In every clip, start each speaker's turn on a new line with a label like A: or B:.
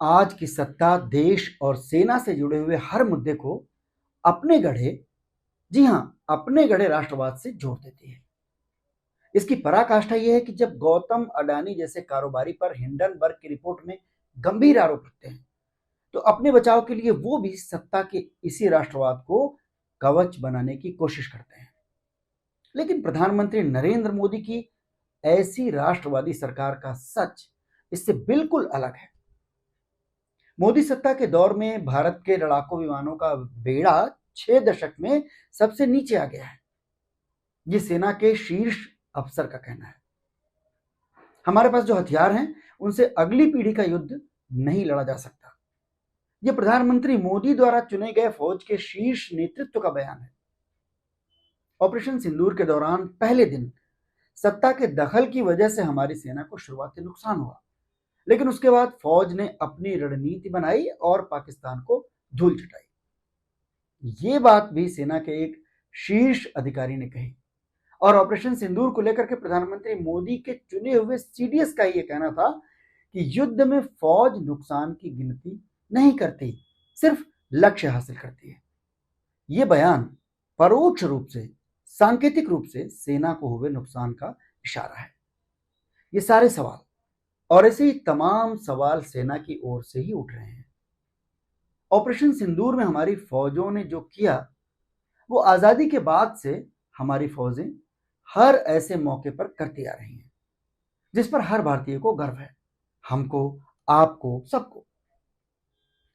A: आज की सत्ता देश और सेना से जुड़े हुए हर मुद्दे को अपने गढ़े, जी हां, अपने गढ़े राष्ट्रवाद से जोड़ देती है। इसकी पराकाष्ठा यह है कि जब गौतम अडानी जैसे कारोबारी पर हिंडनबर्ग की रिपोर्ट में गंभीर आरोप लगते हैं, तो अपने बचाव के लिए वो भी सत्ता के इसी राष्ट्रवाद को कवच बनाने की कोशिश करते हैं। लेकिन प्रधानमंत्री नरेंद्र मोदी की ऐसी राष्ट्रवादी सरकार का सच इससे बिल्कुल अलग है। मोदी सत्ता के दौर में भारत के लड़ाकू विमानों का बेड़ा 6 दशक में सबसे नीचे आ गया है, ये सेना के शीर्ष अफसर का कहना है। हमारे पास जो हथियार हैं उनसे अगली पीढ़ी का युद्ध नहीं लड़ा जा सकता, ये प्रधानमंत्री मोदी द्वारा चुने गए फौज के शीर्ष नेतृत्व का बयान है। ऑपरेशन सिंदूर के दौरान पहले दिन सत्ता के दखल की वजह से हमारी सेना को शुरुआती नुकसान हुआ, लेकिन उसके बाद फौज ने अपनी रणनीति बनाई और पाकिस्तान को धूल चटाई। ये बात भी सेना के एक शीर्ष अधिकारी ने कही। और ऑपरेशन सिंदूर को लेकर के प्रधानमंत्री मोदी के चुने हुए सीडीएस का यह कहना था कि युद्ध में फौज नुकसान की गिनती नहीं करती, सिर्फ लक्ष्य हासिल करती है। यह बयान परोक्ष रूप से, सांकेतिक रूप से सेना को हुए नुकसान का इशारा है। ये सारे सवाल और ऐसे ही तमाम सवाल सेना की ओर से ही उठ रहे हैं। ऑपरेशन सिंदूर में हमारी फौजों ने जो किया वो आजादी के बाद से हमारी फौजें हर ऐसे मौके पर करती आ रही हैं, जिस पर हर भारतीय को गर्व है, हमको, आपको, सबको।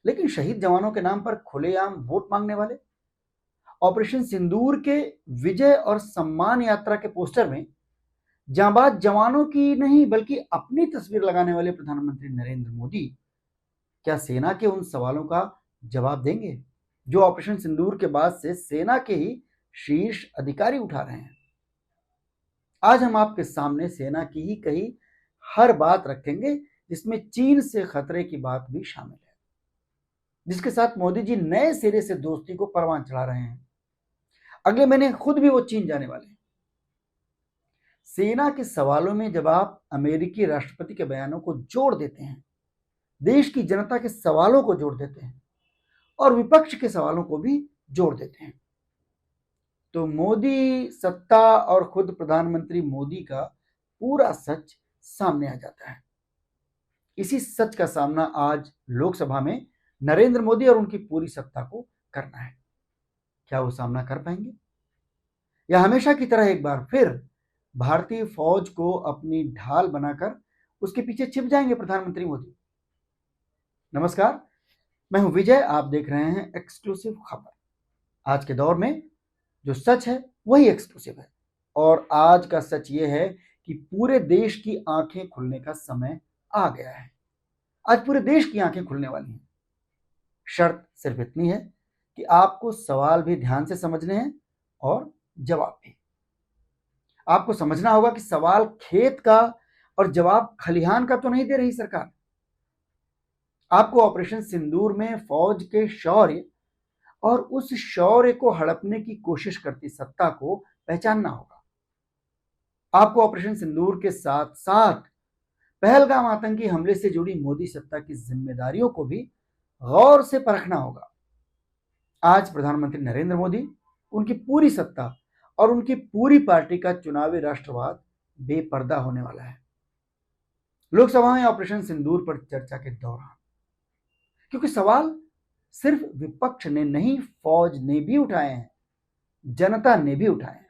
A: लेकिन शहीद जवानों के नाम पर खुलेआम वोट मांगने वाले, ऑपरेशन सिंदूर के विजय और सम्मान यात्रा के पोस्टर में जांबाज जवानों की नहीं बल्कि अपनी तस्वीर लगाने वाले प्रधानमंत्री नरेंद्र मोदी क्या सेना के उन सवालों का जवाब देंगे जो ऑपरेशन सिंदूर के बाद से सेना के ही शीर्ष अधिकारी उठा रहे हैं? आज हम आपके सामने सेना की ही कही हर बात रखेंगे, जिसमें चीन से खतरे की बात भी शामिल है, जिसके साथ मोदी जी नए सिरे से दोस्ती को परवान चढ़ा रहे हैं। अगले महीने खुद भी वो चीन जाने वाले हैं। सेना के सवालों में जब आप अमेरिकी राष्ट्रपति के बयानों को जोड़ देते हैं, देश की जनता के सवालों को जोड़ देते हैं और विपक्ष के सवालों को भी जोड़ देते हैं, तो मोदी सत्ता और खुद प्रधानमंत्री मोदी का पूरा सच सामने आ जाता है। इसी सच का सामना आज लोकसभा में नरेंद्र मोदी और उनकी पूरी सत्ता को करना है। क्या वो सामना कर पाएंगे या हमेशा की तरह एक बार फिर भारतीय फौज को अपनी ढाल बनाकर उसके पीछे छिप जाएंगे प्रधानमंत्री मोदी? नमस्कार, मैं हूं विजय, आप देख रहे हैं एक्सक्लूसिव खबर। आज के दौर में जो सच है वही एक्सक्लूसिव है, और आज का सच ये है कि पूरे देश की आंखें खुलने का समय आ गया है। आज पूरे देश की आंखें खुलने वाली हैं। शर्त सिर्फ इतनी है कि आपको सवाल भी ध्यान से समझने हैं और जवाब भी। आपको समझना होगा कि सवाल खेत का और जवाब खलिहान का तो नहीं दे रही सरकार। आपको ऑपरेशन सिंदूर में फौज के शौर्य और उस शौर्य को हड़पने की कोशिश करती सत्ता को पहचानना होगा। आपको ऑपरेशन सिंदूर के साथ साथ पहलगाम आतंकी हमले से जुड़ी मोदी सत्ता की जिम्मेदारियों को भी गौर से परखना होगा। आज प्रधानमंत्री नरेंद्र मोदी, उनकी पूरी सत्ता और उनकी पूरी पार्टी का चुनावी राष्ट्रवाद बेपर्दा होने वाला है लोकसभा में ऑपरेशन सिंदूर पर चर्चा के दौरान, क्योंकि सवाल सिर्फ विपक्ष ने नहीं, फौज ने भी उठाए हैं, जनता ने भी उठाए हैं।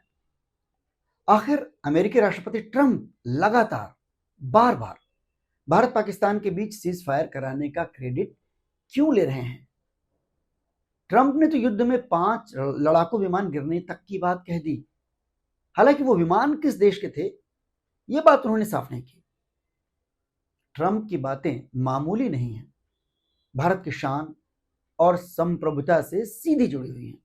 A: आखिर अमेरिकी राष्ट्रपति ट्रंप लगातार बार बार भारत पाकिस्तान के बीच सीज फायर कराने का क्रेडिट क्यों ले रहे हैं? ट्रंप ने तो युद्ध में 5 लड़ाकू विमान गिरने तक की बात कह दी। हालांकि वो विमान किस देश के थे, ये बात उन्होंने साफ नहीं की। ट्रंप की बातें मामूली नहीं हैं, भारत की शान और संप्रभुता से सीधी जुड़ी हुई हैं।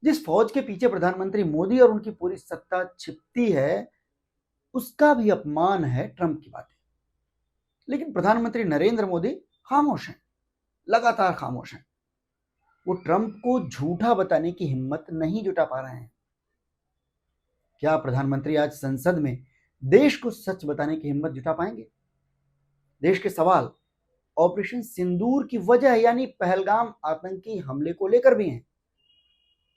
A: जिस फौज के पीछे प्रधानमंत्री मोदी और उनकी पूरी सत्ता छिपती है, उसका भी अपमान है ट्रंप की बातें। लेकिन प्रधानमंत्री नरेंद्र मोदी खामोश हैं, लगातार खामोश हैं। वो ट्रंप को झूठा बताने की हिम्मत नहीं जुटा पा रहे हैं। क्या प्रधानमंत्री आज संसद में देश को सच बताने की हिम्मत जुटा पाएंगे? देश के सवाल ऑपरेशन सिंदूर की वजह यानी पहलगाम आतंकी हमले को लेकर भी हैं।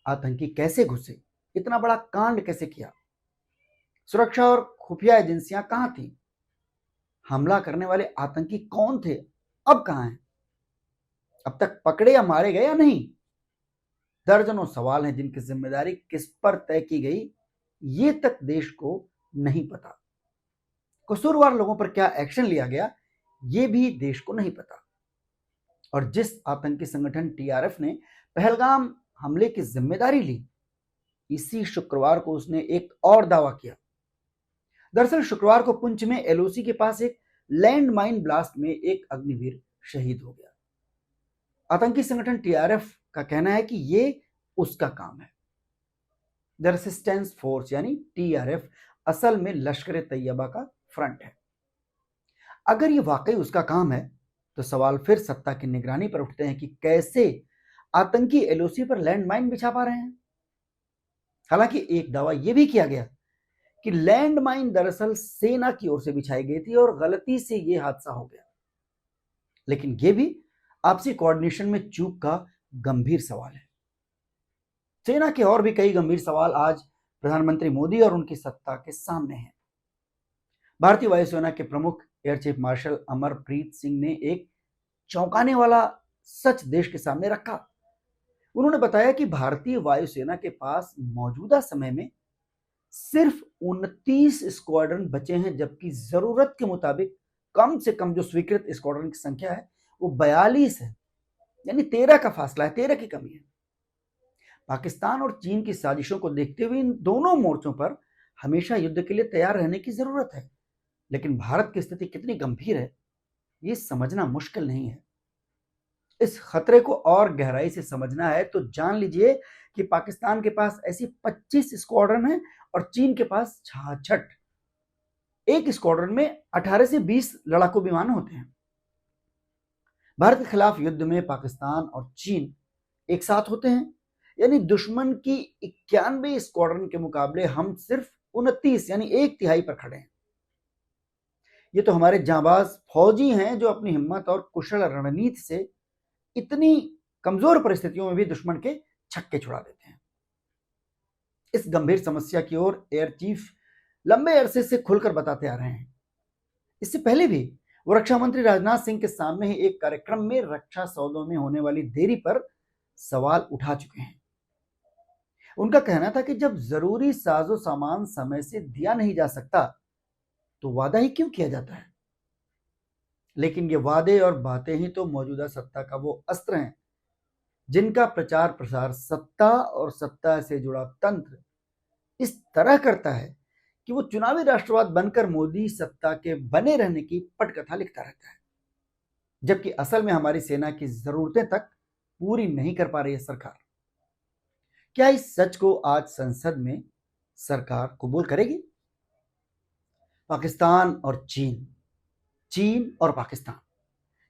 A: आतंकी कैसे घुसे, इतना बड़ा कांड कैसे किया, सुरक्षा और खुफिया एजेंसियां कहां थी, हमला करने वाले आतंकी कौन थे, अब कहां हैं, अब तक पकड़े या मारे गए या नहीं। दर्जनों सवाल हैं जिनकी जिम्मेदारी किस पर तय की गई ये तक देश को नहीं पता। कसूरवार लोगों पर क्या एक्शन लिया गया ये भी देश को नहीं पता। और जिस आतंकी संगठन टीआरएफ ने पहलगाम हमले की जिम्मेदारी ली, इसी शुक्रवार को उसने एक और दावा किया। दरअसल शुक्रवार को पुंछ में एलओसी के पास एक लैंड माइन ब्लास्ट में एक अग्निवीर शहीद हो गया। आतंकी संगठन टीआरएफ का कहना है कि ये उसका काम है। द रेसिस्टेंस फोर्स यानी टीआरएफ असल में लश्कर तैयबा का फ्रंट है। अगर ये वाकई उसका काम है तो सवाल फिर सत्ता की निगरानी पर उठते हैं कि कैसे आतंकी एलओसी पर लैंडमाइन बिछा पा रहे हैं। हालांकि एक दावा यह भी किया गया कि लैंडमाइन दरअसल सेना की ओर से बिछाई गई थी और गलती से यह हादसा हो गया, लेकिन यह भी आपसी कोऑर्डिनेशन में चूक का गंभीर सवाल है। सेना के और भी कई गंभीर सवाल आज प्रधानमंत्री मोदी और उनकी सत्ता के सामने हैं। भारतीय वायुसेना के प्रमुख air chief marshal Amarpreet Singh ने एक चौंकाने वाला सच देश के सामने रखा। उन्होंने बताया कि भारतीय वायुसेना के पास मौजूदा समय में सिर्फ 29 स्क्वाड्रन बचे हैं, जबकि जरूरत के मुताबिक कम से कम जो स्वीकृत स्क्वाड्रन की संख्या है वो 42 है, यानी 13 का फासला है, 13 की कमी है। पाकिस्तान और चीन की साजिशों को देखते हुए इन दोनों मोर्चों पर हमेशा युद्ध के लिए तैयार रहने की जरूरत है, लेकिन भारत की स्थिति कितनी गंभीर है ये समझना मुश्किल नहीं है। इस खतरे को और गहराई से समझना है तो जान लीजिए कि पाकिस्तान के पास ऐसी 25 स्क्वाड्रन है और चीन के पास 66। एक स्क्वाड्रन में 18 से 20 लड़ाकू विमान होते हैं। भारत के खिलाफ युद्ध में पाकिस्तान और चीन एक साथ होते हैं, यानी दुश्मन की 91 स्क्वाड्रन के मुकाबले हम सिर्फ 29 यानी 1/3 पर खड़े हैं। ये तो हमारे जांबाज फौजी हैं जो अपनी हिम्मत और कुशल रणनीति से इतनी कमजोर परिस्थितियों में भी दुश्मन के छक्के छुड़ा देते हैं। इस गंभीर समस्या की ओर एयर चीफ लंबे अरसे से खुलकर बताते आ रहे हैं। इससे पहले भी वो रक्षा मंत्री राजनाथ सिंह के सामने ही एक कार्यक्रम में रक्षा सौदों में होने वाली देरी पर सवाल उठा चुके हैं। उनका कहना था कि जब जरूरी साजो सामान समय से दिया नहीं जा सकता तो वादा ही क्यों किया जाता है। लेकिन ये वादे और बातें ही तो मौजूदा सत्ता का वो अस्त्र हैं जिनका प्रचार प्रसार सत्ता और सत्ता से जुड़ा तंत्र इस तरह करता है कि वो चुनावी राष्ट्रवाद बनकर मोदी सत्ता के बने रहने की पटकथा लिखता रहता है, जबकि असल में हमारी सेना की जरूरतें तक पूरी नहीं कर पा रही है सरकार। क्या इस सच को आज संसद में सरकार कबूल करेगी? पाकिस्तान और चीन, चीन और पाकिस्तान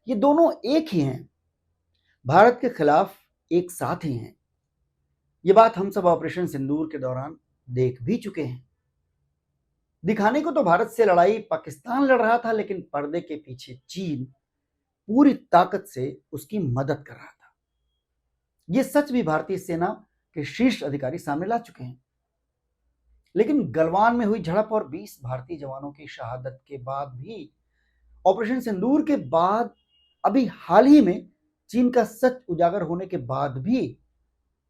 A: ये दोनों एक ही हैं, भारत के खिलाफ एक साथ ही हैं। ये बात हम सब ऑपरेशन सिंदूर के दौरान देख भी चुके हैं। दिखाने को तो भारत से लड़ाई पाकिस्तान लड़ रहा था, लेकिन पर्दे के पीछे चीन पूरी ताकत से उसकी मदद कर रहा था। यह सच भी भारतीय सेना के शीर्ष अधिकारी सामने ला चुके हैं। लेकिन गलवान में हुई झड़प और 20 भारतीय जवानों की शहादत के बाद भी, ऑपरेशन सिंदूर के बाद, अभी हाल ही में चीन का सच उजागर होने के बाद भी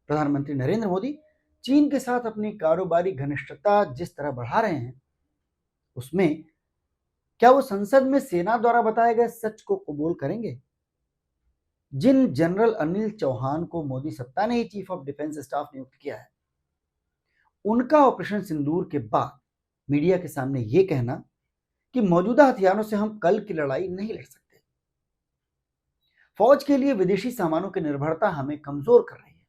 A: प्रधानमंत्री नरेंद्र मोदी चीन के साथ अपनी कारोबारी घनिष्ठता जिस तरह बढ़ा रहे हैं, उसमें क्या वो संसद में सेना द्वारा बताए गए सच को कबूल करेंगे? जिन जनरल अनिल चौहान को मोदी सत्ता ने ही चीफ ऑफ डिफेंस स्टाफ नियुक्त किया है, उनका ऑपरेशन सिंदूर के बाद मीडिया के सामने यह कहना कि मौजूदा हथियारों से हम कल की लड़ाई नहीं लड़ सकते, फौज के लिए विदेशी सामानों की निर्भरता हमें कमजोर कर रही है।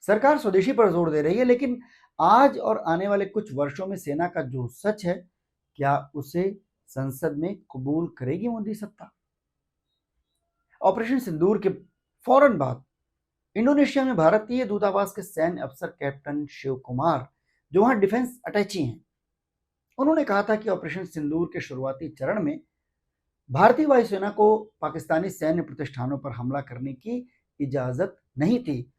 A: सरकार स्वदेशी पर जोर दे रही है, लेकिन आज और आने वाले कुछ वर्षों में सेना का जो सच है, क्या उसे संसद में कबूल करेगी मोदी सत्ता? ऑपरेशन सिंदूर के फौरन बाद इंडोनेशिया में भारतीय दूतावास के सैन्य अफसर कैप्टन शिव कुमार, जो वहां डिफेंस अटैची हैं, उन्होंने कहा था कि ऑपरेशन सिंदूर के शुरुआती चरण में भारतीय वायुसेना को पाकिस्तानी सैन्य प्रतिष्ठानों पर हमला करने की इजाजत नहीं थी,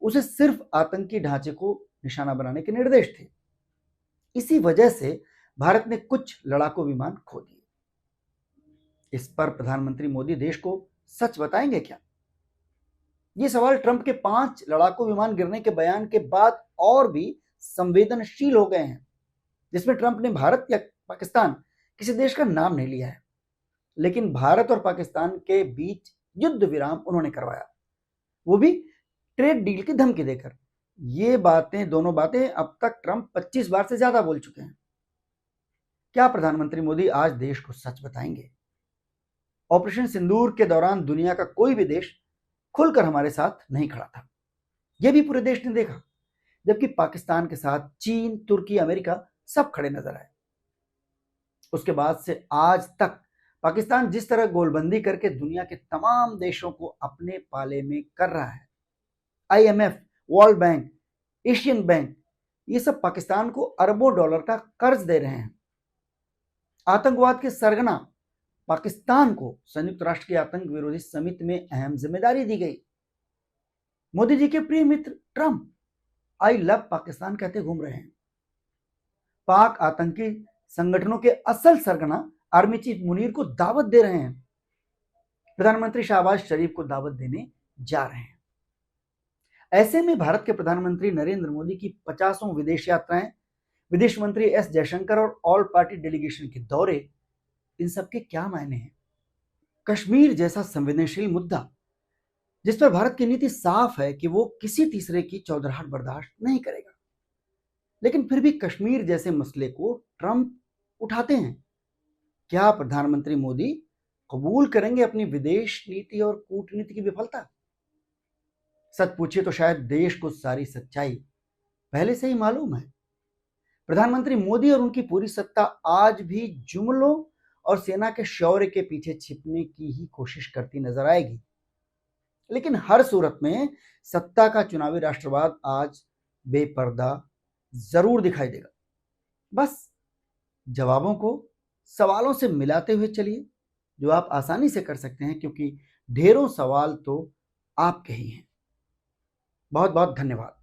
A: उसे सिर्फ आतंकी ढांचे को निशाना बनाने के निर्देश थे। इसी वजह से भारत ने कुछ लड़ाकू विमान खो दिए। इस पर प्रधानमंत्री मोदी देश को सच बताएंगे क्या? ये सवाल ट्रंप के 5 लड़ाकू विमान गिरने के बयान के बाद और भी संवेदनशील हो गए हैं, जिसमें ट्रंप ने भारत या पाकिस्तान किसी देश का नाम नहीं लिया है, लेकिन भारत और पाकिस्तान के बीच युद्ध विराम उन्होंने करवाया, वो भी ट्रेड डील की धमकी देकर। ये दोनों बातें अब तक ट्रंप 25 बार से ज्यादा बोल चुके हैं। क्या प्रधानमंत्री मोदी आज देश को सच बताएंगे? ऑपरेशन सिंदूर के दौरान दुनिया का कोई भी देश खुलकर हमारे साथ नहीं खड़ा था, यह भी पूरे देश ने देखा, जबकि पाकिस्तान के साथ चीन, तुर्की, अमेरिका सब खड़े नजर आए। उसके बाद से आज तक पाकिस्तान जिस तरह गोलबंदी करके दुनिया के तमाम देशों को अपने पाले में कर रहा है, IMF, world bank, Asian bank, ये सब पाकिस्तान को अरबों डॉलर का कर्ज दे रहे हैं। आतंकवाद के सरगना पाकिस्तान को संयुक्त राष्ट्र की आतंक विरोधी समिति में अहम जिम्मेदारी दी गई। मोदी जी के प्रिय मित्र ट्रंप आई लव पाकिस्तान कहते घूम रहे हैं। पाक आतंकी संगठनों के असल सरगना आर्मी चीफ मुनीर को दावत दे रहे हैं। प्रधानमंत्री शहबाज शरीफ को दावत देने जा रहे हैं। ऐसे में भारत के प्रधानमंत्री नरेंद्र मोदी की 50 विदेश यात्राएं, विदेश मंत्री S जयशंकर और ऑल पार्टी डेलीगेशन के दौरे, इन सबके क्या मायने हैं? कश्मीर जैसा संवेदनशील मुद्दा जिस पर भारत की नीति साफ है कि वो किसी तीसरे की चौधराहट बर्दाश्त नहीं करेगा, लेकिन फिर भी कश्मीर जैसे मसले को ट्रंप उठाते हैं। क्या प्रधानमंत्री मोदी कबूल करेंगे अपनी विदेश नीति और कूटनीति की विफलता? सच पूछिए तो शायद देश को सारी सच्चाई पहले से ही मालूम है। प्रधानमंत्री मोदी और उनकी पूरी सत्ता आज भी जुमलों और सेना के शौर्य के पीछे छिपने की ही कोशिश करती नजर आएगी, लेकिन हर सूरत में सत्ता का चुनावी राष्ट्रवाद आज बेपर्दा जरूर दिखाई देगा। बस जवाबों को सवालों से मिलाते हुए चलिए, जो आप आसानी से कर सकते हैं, क्योंकि ढेरों सवाल तो आपके ही हैं। बहुत बहुत धन्यवाद।